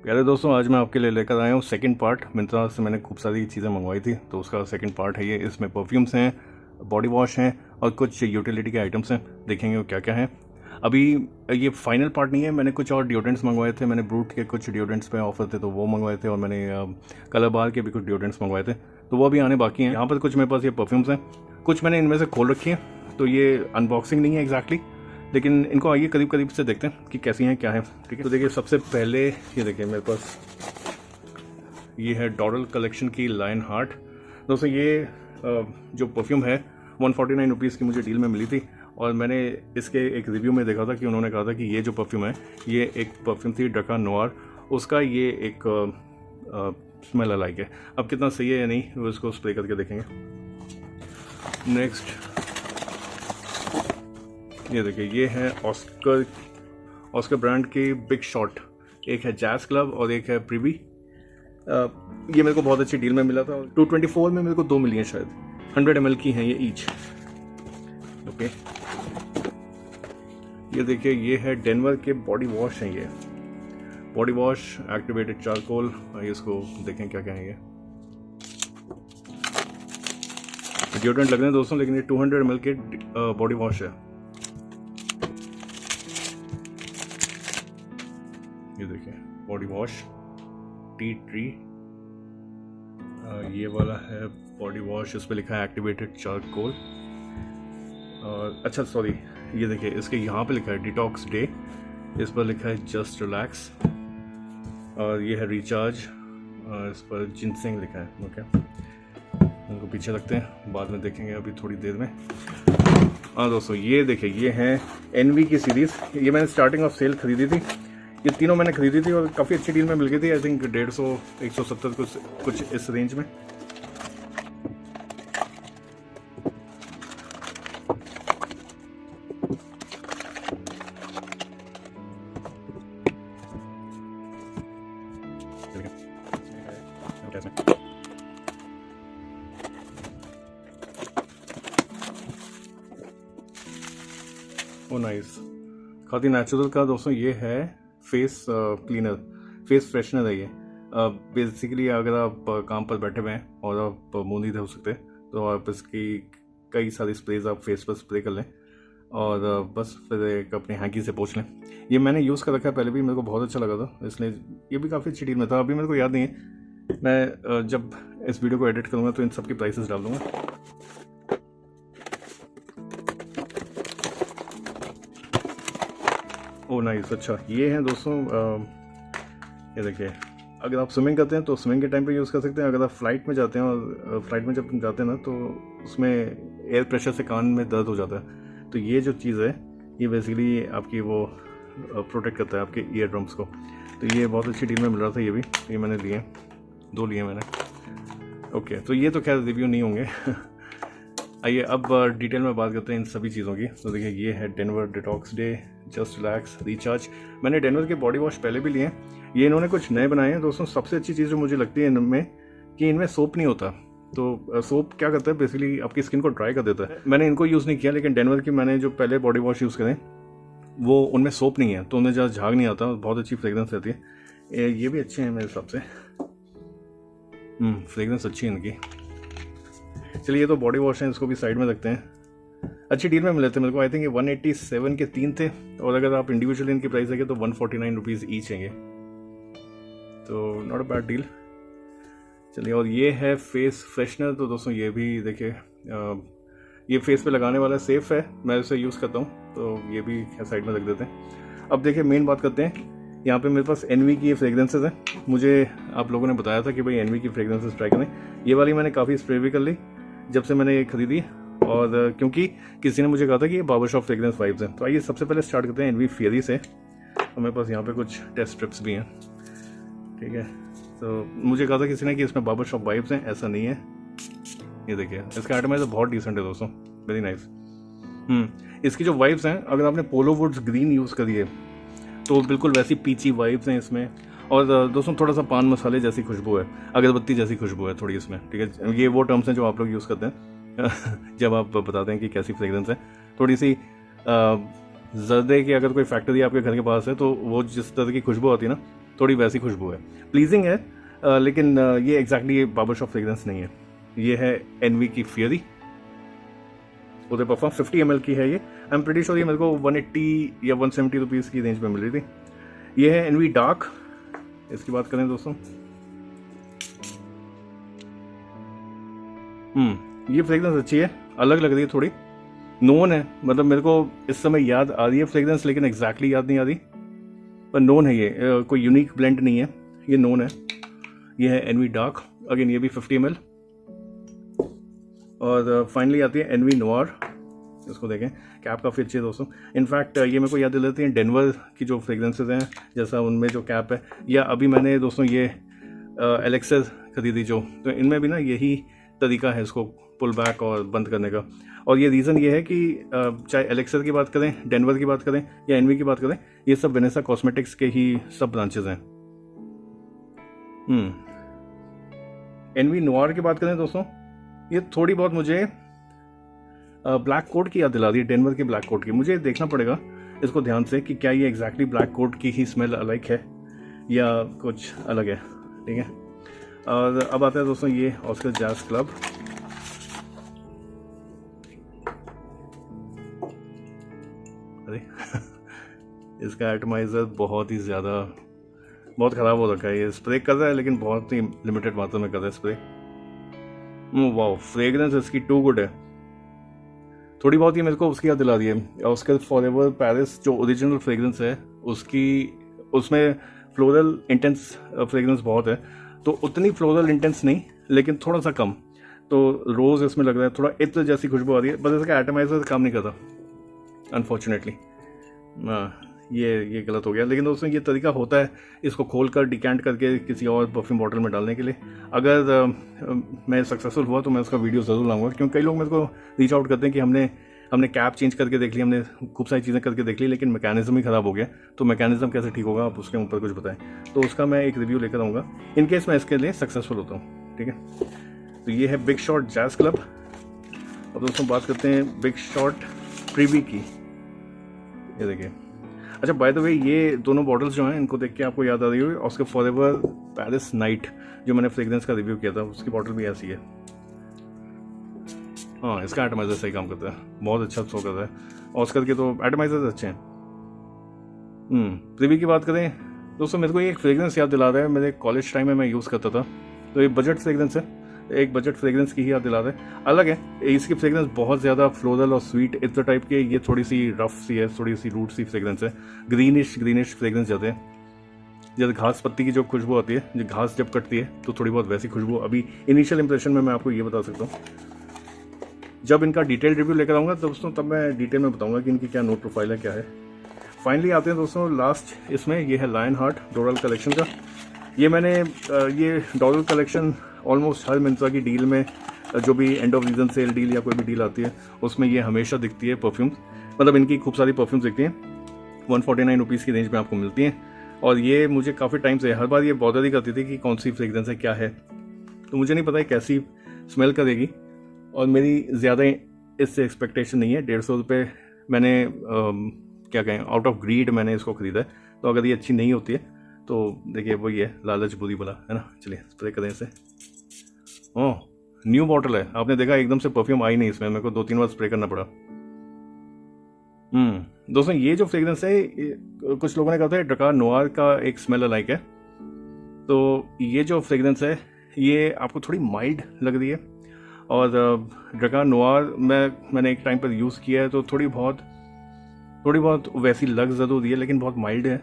प्यारे दोस्तों, आज मैं आपके लिए लेकर आया हूँ सेकंड पार्ट। मिंत्रा से मैंने खूब सारी चीज़ें मंगवाई थी, तो उसका सेकंड पार्ट है ये। इसमें परफ्यूम्स हैं, बॉडी वॉश हैं और कुछ यूटिलिटी के आइटम्स हैं। देखेंगे वो क्या क्या है। अभी ये फाइनल पार्ट नहीं है। मैंने कुछ और डिओड्रेंट्स मंगवाए थे। मैंने ब्रूट के कुछ डिओड्रेंट्स पे ऑफर थे तो वो मंगवाए थे, और मैंने कलर बार के भी कुछ डिओड्रेंट्स मंगवाए थे, तो वो अभी आने बाकी हैं। यहाँ पर कुछ मेरे पास ये परफ्यूम्स हैं, कुछ मैंने इनमें से खोल रखी है, तो ये अनबॉक्सिंग नहीं है एग्जैक्टली, लेकिन इनको आइए करीब करीब से देखते हैं कि कैसी हैं, क्या है। ठीक है, तो देखिए सबसे पहले ये देखिए मेरे पास ये है डॉरल कलेक्शन की लायन हार्ट। दोस्तों ये जो परफ्यूम है 149 रुपीज़ की मुझे डील में मिली थी, और मैंने इसके एक रिव्यू में देखा था कि उन्होंने कहा था कि ये जो परफ्यूम है ये एक परफ्यूम थी ड्रका नोआर, उसका ये एक स्मेल अलाइक है। अब कितना सही है या नहीं वो इसको स्प्रे करके देखेंगे। नेक्स्ट ये देखिए, ये है ऑस्कर ब्रांड की बिग शॉट। एक है जैज क्लब और एक है प्रीवी। ये मेरे को बहुत अच्छी डील में मिला था। 224 में मेरे को 2 मिली हैं शायद। 100 ml की हैं ये ईच। ओके, ये देखिए ये है डेनवर के बॉडी वॉश हैं। ये बॉडी वॉश एक्टिवेटेड चारकोल। इसको देखें क्या क्या है। ये डिओड्रेंट लग रहे हैं दोस्तों, लेकिन ये 200 ml के बॉडी वॉश है। ये देखिए बॉडी वॉश टी ट्री, ये वाला है बॉडी वॉश। इस पर लिखा है एक्टिवेटेड चारकोल। और अच्छा सॉरी, ये देखिए इसके यहाँ पे लिखा है डिटॉक्स डे, इस पर लिखा है जस्ट रिलैक्स। और ये है रिचार्ज, इस पर जिनसेंग लिखा है। ओके, उनको पीछे रखते हैं, बाद में देखेंगे अभी थोड़ी देर में। हाँ दोस्तों, ये देखिए ये है एनवी की सीरीज़। ये मैंने स्टार्टिंग ऑफ सेल खरीदी थी। ये तीनों मैंने खरीदी थी और काफ़ी अच्छी डील में मिल गई थी। आई थिंक 150 170 कुछ इस रेंज में। ओ नाइस, खाती नेचुरल का दोस्तों ये है फेस क्लीनर, फेस फ्रेशनर है ये। बेसिकली अगर आप काम पर बैठे हुए हैं और आप मुंह नहीं धो सकते तो आप इसकी कई सारी स्प्रेज आप फेस पर स्प्रे कर लें, और बस फिर एक अपनी हैंकी से पोंछ लें। ये मैंने यूज़ कर रखा है पहले भी, मेरे को बहुत अच्छा लगा था, इसलिए ये भी काफ़ी अच्छी डील में था। अभी मेरे को याद नहीं है, मैं जब इस वीडियो को एडिट करूँगा तो इन सब की प्राइसेस डाल दूँगा। ओ नाइस, अच्छा ये है दोस्तों, ये देखिए अगर आप स्विमिंग करते हैं तो स्विमिंग के टाइम पे यूज़ कर सकते हैं। अगर आप फ्लाइट में जाते हैं और फ्लाइट में जब जाते हैं ना तो उसमें एयर प्रेशर से कान में दर्द हो जाता है, तो ये जो चीज़ है ये बेसिकली आपकी वो प्रोटेक्ट करता है आपके ईयर ड्रम्स को। तो ये बहुत अच्छी डील में मिल रहा था। ये मैंने लिए, 2 लिए मैंने। ओके, तो ये तो खैर रिव्यू नहीं होंगे। आइए अब डिटेल में बात करते हैं इन सभी चीज़ों की। तो देखिए ये है Denver detox day, just relax, recharge. मैंने डेनवर के बॉडी वॉश पहले भी लिए हैं, ये इन्होंने कुछ नए बनाए हैं दोस्तों। सबसे अच्छी चीज़ जो मुझे लगती है इनमें कि इनमें सोप नहीं होता। तो सोप क्या करता है, बेसिकली आपकी स्किन को ड्राई कर देता है। मैंने इनको यूज़ नहीं किया, लेकिन डेनवर की मैंने जो पहले बॉडी वॉश यूज़ करें वो उनमें सोप नहीं है, तो उनमें ज़्यादा झाग नहीं आता, बहुत अच्छी फ्रेगरेंस रहती है। ये भी अच्छे हैं मेरे हिसाब से, फ्रेगरेंस अच्छी है इनकी। चलिए ये तो बॉडी वॉश है, इसको भी साइड में रखते हैं। अच्छी डील में मिले थे मेरे को। आई थिंक ये 187 के 3 थे, और अगर आप इंडिविजुअली इनकी प्राइस देखें तो 149 रुपीज़ ईच हैं, तो नॉट अ बैड डील। चलिए, और ये है फेस फ्रेशनर। तो दोस्तों ये भी देखिए, ये फेस पे लगाने वाला सेफ़ है, मैं इसे यूज़ करता हूँ, तो ये भी साइड में रख देते हैं। अब देखिए मेन बात करते हैं। यहाँ पे मेरे पास एनवी की फ्रेगरेंसेज हैं। मुझे आप लोगों ने बताया था कि भाई एनवी की फ्रेगरेंसेज ट्राई करें। ये वाली मैंने काफ़ी स्प्रे भी कर ली जब से मैंने ये खरीदी, और क्योंकि किसी ने मुझे कहा था कि ये बार्बर शॉप फ्रेगरेंस वाइब्स हैं। तो आइए सबसे पहले स्टार्ट करते हैं एनवी फेरी से। और मेरे पास यहाँ पे कुछ टेस्ट स्ट्रिप्स भी हैं, ठीक है। तो मुझे कहा था किसी ने कि इसमें बार्बर शॉप वाइब्स हैं, ऐसा नहीं है। ये देखिए इसका आइटमाइजर बहुत डिसेंट है दोस्तों, वेरी नाइस। इसकी जो वाइब्स हैं, अगर आपने पोलो वुड्स ग्रीन यूज़ करी है तो बिल्कुल वैसी पीची वाइब्स हैं इसमें। और दोस्तों थोड़ा सा पान मसाले जैसी खुशबू है, अगरबत्ती जैसी खुशबू है थोड़ी इसमें, ठीक है। ये वो टर्म्स हैं जो आप लोग यूज़ करते हैं जब आप बताते हैं कि कैसी फ्रेगरेंस है। थोड़ी सी जर्दे की अगर कोई फैक्ट्री आपके घर के पास है तो वो जिस तरह की खुशबू आती है ना, थोड़ी वैसी खुशबू है, प्लीजिंग है, लेकिन ये एग्जैक्टली बार्बर शॉप फ्रेग्रेंस नहीं है। ये है एनवी की फियरी उदय परफ्यूम, 50 ml की है ये। आई एम प्रीटी श्योर ये मेरे को 180 या 170 रुपीज़ की रेंज में मिल रही थी। ये है एनवी डार्क, इसकी बात करें दोस्तों, ये फ्रेग्रेंस अच्छी है, अलग लग रही है, थोड़ी नोन है, मतलब मेरे को इस समय याद आ रही है फ्रेग्रेंस, लेकिन एग्जैक्टली याद नहीं आ रही, पर नोन है ये, कोई यूनिक ब्लेंड नहीं है, ये नोन है। ये है एनवी डार्क, अगेन ये भी 50 ml। और फाइनली आती है एनवी नोयर, इसको देखें, कैप काफ़ी अच्छी है दोस्तों। इनफैक्ट ये मेरे को याद दिलाती है डेनवर की जो फ्रेग्रेंसेज हैं, जैसा उनमें जो कैप है, या अभी मैंने दोस्तों ये एलेक्सर खरीदी जो, तो इनमें भी ना यही तरीका है इसको पुल बैक और बंद करने का। और ये रीज़न ये है कि चाहे एलेक्सर की बात करें, डेनवर की बात करें या एनवी की बात करें, ये सब वेनेसा कॉस्मेटिक्स के ही सब ब्रांचेज हैं। एनवी नोयर की बात करें दोस्तों, ये थोड़ी बहुत मुझे ब्लैक कोट की याद दिला रही है, डेनवर के ब्लैक कोट की। मुझे देखना पड़ेगा इसको ध्यान से कि क्या ये एग्जैक्टली ब्लैक कोट की ही स्मेल अलग है या कुछ अलग है, ठीक है। और अब आता है दोस्तों ये ऑस्कर जैज़ क्लब। अरे इसका एटमाइजर बहुत ही ज़्यादा, बहुत ख़राब हो रखा है, ये स्प्रे कर रहा है लेकिन बहुत ही लिमिटेड मात्रा में कर रहा है स्प्रे। वाओ, फ्रेग्रेंस इसकी टू गुड है। थोड़ी बहुत ही मेरे को उसकी याद दिला दी है, ऑस्कर फॉरएवर पेरिस जो ओरिजिनल फ्रेग्रेंस है उसकी, उसमें फ्लोरल इंटेंस फ्रेग्रेंस बहुत है, तो उतनी फ्लोरल इंटेंस नहीं, लेकिन थोड़ा सा कम। तो रोज़ इसमें लग रहा है, थोड़ा इत्र जैसी खुशबू आ रही है, बस इसका एटमाइजर काम नहीं करता अनफॉर्चुनेटली। ये गलत हो गया, लेकिन दोस्तों ये तरीका होता है इसको खोलकर डिकैंट करके किसी और परफ्यूम बॉटल में डालने के लिए। अगर मैं सक्सेसफुल हुआ तो मैं उसका वीडियो ज़रूर लाऊंगा, क्योंकि कई लोग मेरे को रीच आउट करते हैं कि हमने कैप चेंज करके देख ली, हमने खूब सारी चीज़ें करके देख ली, लेकिन मैकेनिज्म ही ख़राब हो गया। तो मैकेनिज्म कैसे ठीक होगा, आप उसके ऊपर कुछ बताएं, तो उसका मैं एक रिव्यू लेकर आऊँगा इन केस मैं इसके लिए सक्सेसफुल होता हूँ, ठीक है। तो ये है बिग शॉट जैज़ क्लब। अब दोस्तों बात करते हैं बिग शॉट प्रीवी की। ये देखिए, अच्छा बाय द वे ये दोनों बॉटल्स जो हैं इनको देख के आपको याद आ रही होगी ऑस्कर फॉरएवर पेरिस नाइट, जो मैंने फ्रेग्रेंस का रिव्यू किया था, उसकी बॉटल भी ऐसी है। हाँ, इसका एटमाइजर सही काम करता है, बहुत अच्छा शो करता है। ऑस्कर के तो एटमाइजर्स अच्छे हैं। प्रीवी की बात करें दोस्तों, मेरे को ये एक फ्रेग्रेंस याद दिला रहा है, मेरे कॉलेज टाइम में मैं यूज़ करता था, तो ये बजट फ्रेग्रेंस है, एक बजट फ्रेग्रेंस की ही याद दिला रहा है। अलग है, इसकी फ्रेग्रेंस बहुत ज़्यादा फ्लोरल और स्वीट इत्र टाइप की है, ये थोड़ी सी रफ सी है, थोड़ी सी रूट सी फ्रेग्रेंस है, ग्रीनिश फ्रेग्रेंस जाते हैं, जैसे घास पत्ती की जो खुशबू आती है, जो घास जब कटती है तो थोड़ी बहुत वैसी खुशबू अभी इनिशियल इंप्रेशन में मैं आपको ये बता सकता हूँ। जब इनका डिटेल रिव्यू लेकर आऊँगा दोस्तों, तब मैं डिटेल में बताऊँगा कि इनकी क्या नोट प्रोफाइल है, क्या है। फाइनली आते हैं दोस्तों लास्ट इसमें, ये है लायन हार्ट डोरल कलेक्शन का। ये मैंने ये डोरल कलेक्शन ऑलमोस्ट हर मिंत्रा की डील में, जो भी end off season cell deal या कोई भी डील आती है उसमें ये हमेशा दिखती है परफ्यूम्स, मतलब इनकी खूब सारी परफ्यूम्स दिखती हैं, 149 रुपीज़ की रेंज में आपको मिलती हैं। और ये मुझे काफ़ी टाइम से हर बार ये बॉदर ही करती थी कि कौन सी फ्रेग्रेंस है, क्या है, तो मुझे नहीं पता है कैसी स्मेल करेगी, और मेरी ज़्यादा इससे एक्सपेक्टेशन नहीं है। 150 रुपये मैंने क्या कहें, आउट ऑफ ग्रीड मैंने इसको ख़रीदा है, तो अगर ये अच्छी नहीं होती है तो देखिए वही है, लालच बुरी भला, है ना। चलिए स्प्रे करें इसे। ओह, न्यू बॉटल है, आपने देखा एकदम से परफ्यूम आई नहीं इसमें, मेरे को 2-3 बार स्प्रे करना पड़ा। दोस्तों ये जो फ्रेग्रेंस है, कुछ लोगों ने कहा था ड्रकार नोयर का एक स्मेल अलाइक है, तो ये जो फ्रेग्रेंस है ये आपको थोड़ी माइल्ड लग रही है, और ड्रकार नोयर मैंने एक टाइम पर यूज़ किया है, तो थोड़ी बहुत वैसी लग ज़रूर रही है, लेकिन बहुत माइल्ड है।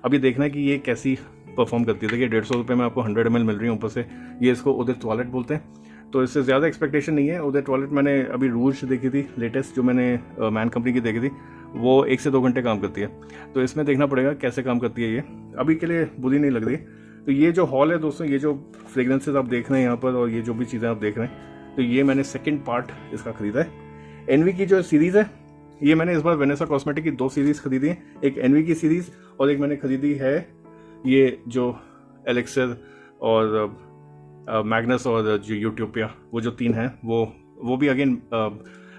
अभी देखना है कि ये कैसी परफॉर्म करती है। देखिए 150 रुपये में आपको 100 ml मिल रही है, ऊपर से ये इसको उदय टॉयलेट बोलते हैं, तो इससे ज़्यादा एक्सपेक्टेशन नहीं है। उदय टॉयलेट मैंने अभी रूज देखी थी लेटेस्ट, जो मैंने मैन कंपनी की देखी थी, वो 1 से 2 घंटे काम करती है, तो इसमें देखना पड़ेगा कैसे काम करती है। ये अभी के लिए बुरी नहीं लग रही। तो ये जो हॉल है दोस्तों, ये जो फ्रेग्रेंसेज आप देख रहे हैं यहाँ पर, और ये जो भी चीज़ें आप देख रहे हैं, तो ये मैंने सेकेंड पार्ट इसका खरीदा है। एनवी की जो सीरीज़ है, ये मैंने इस बार वेनेसा कॉस्मेटिक की 2 सीरीज़ खरीदी है, एक एनवी की सीरीज़ और एक मैंने खरीदी है ये जो एलेक्सर और मैग्नस और जो यूटोपिया, वो जो 3 हैं, वो भी अगेन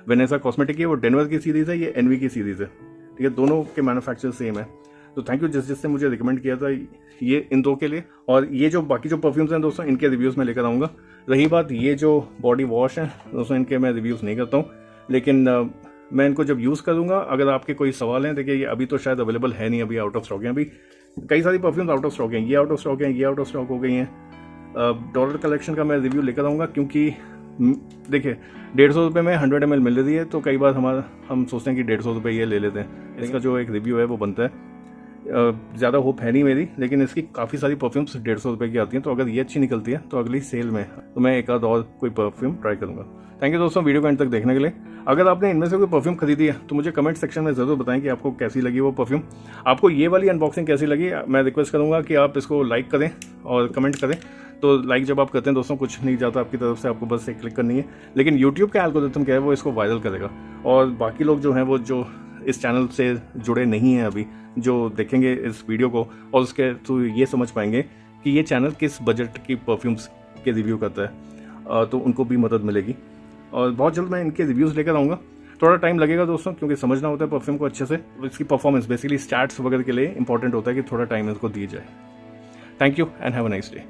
वेनेसा कॉस्मेटिक की, वो डेनवर की सीरीज़ है, ये एनवी की सीरीज़ है, ठीक है। दोनों के मैन्युफैक्चर सेम है, तो थैंक यू जिसने मुझे रिकमेंड किया था ये इन दो के लिए। और ये जो बाकी जो परफ्यूम्स हैं दोस्तों, इनके रिव्यूज़ मैं लेकर आऊँगा। रही बात ये जो बॉडी वॉश हैं दोस्तों, इनके मैं रिव्यूज़ नहीं करता हूँ, लेकिन मैं इनको जब यूज़ करूँगा, अगर आपके कोई सवाल हैं, देखिए ये अभी तो शायद अवेलेबल है नहीं, अभी आउट ऑफ स्टॉक हैं। अभी कई सारी परफ्यूम्स आउट ऑफ स्टॉक हैं, ये आउट ऑफ स्टॉक हैं, ये आउट ऑफ स्टॉक हो गई हैं। डॉलर कलेक्शन का मैं रिव्यू लेकर आऊँगा, क्योंकि देखिए 150 रुपये में 100 ml मिल रही है, तो कई बार हम सोचते हैं कि 150 रुपये ये ले लेते हैं। इसका जो एक रिव्यू है वो बनता है। ज़्यादा होप है नहीं मेरी, लेकिन इसकी काफ़ी सारी परफ्यूम्स 150 रुपये की आती हैं, तो अगर ये अच्छी निकलती है तो अगली सेल में तो मैं एक आध और कोई परफ्यूम ट्राई करूँगा। थैंक यू दोस्तों वीडियो को एंड तक देखने के लिए। अगर आपने इनमें से कोई परफ्यूम खरीदी है तो मुझे कमेंट सेक्शन में ज़रूर बताएं कि आपको कैसी लगी वो परफ्यूम। आपको ये वाली अनबॉक्सिंग कैसी लगी, मैं रिक्वेस्ट करूँगा कि आप इसको लाइक करें और कमेंट करें। तो लाइक जब आप करते हैं दोस्तों, कुछ नहीं जाता आपकी तरफ से, आपको बस एक क्लिक करनी है, लेकिन यूट्यूब का एल्गोरिथम क्या है वो इसको वायरल करेगा। और बाकी लोग जो हैं वो जो इस चैनल से जुड़े नहीं हैं अभी, जो देखेंगे इस वीडियो को और उसके थ्रू ये समझ पाएंगे कि ये चैनल किस बजट की परफ्यूम्स के रिव्यू करता है, तो उनको भी मदद मिलेगी। और बहुत जल्द मैं इनके रिव्यूज़ लेकर आऊँगा। थोड़ा टाइम लगेगा दोस्तों, क्योंकि समझना होता है परफ्यूम को अच्छे से। इसकी परफॉर्मेंस बेसिकली स्टैट्स वगैरह के लिए इंपॉर्टेंट होता है कि थोड़ा टाइम इसको दिया जाए। Thank you and have a nice day.